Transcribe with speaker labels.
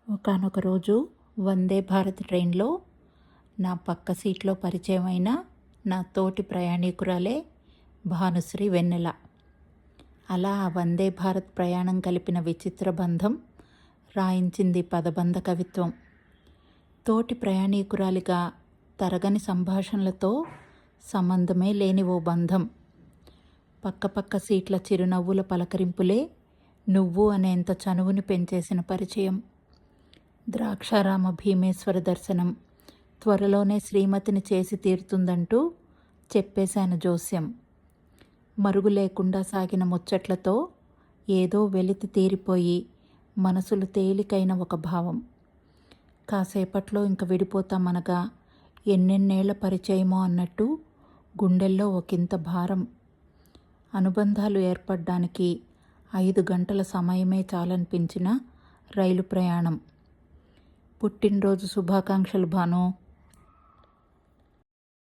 Speaker 1: ఒకానొక రోజు వందే భారత్ ట్రైన్లో నా పక్క సీట్లో పరిచయమైన నా తోటి ప్రయాణికురాలే భానుశ్రీ వెన్నెల. అలా ఆ వందే భారత్ ప్రయాణం కలిపిన విచిత్ర బంధం రాయించింది పదబంధ కవిత్వం. తోటి ప్రయాణికురాలిగా తరగని సంభాషణలతో సంబంధమే లేని ఓ బంధం. పక్కపక్క సీట్ల చిరునవ్వుల పలకరింపులే నువ్వు అనేంత చనువుని పెంచేసిన పరిచయం. ద్రాక్షారామ భీమేశ్వర దర్శనం, త్వరలోనే శ్రీమతిని చేసి తీరుతుందంటూ చెప్పేశాను జోస్యం. మరుగు లేకుండా సాగిన ముచ్చట్లతో ఏదో వెలితి తీరిపోయి మనసులు తేలికైన ఒక భావం. కాసేపట్లో ఇంక విడిపోతామనగా ఎన్నెన్నేళ్ల పరిచయమో అన్నట్టు గుండెల్లో ఒకంత భారం. అనుబంధాలు ఏర్పడ్డానికి 5 గంటల సమయమే చాలనిపించిన రైలు ప్రయాణం. పుట్టినరోజు శుభాకాంక్షలు భాను.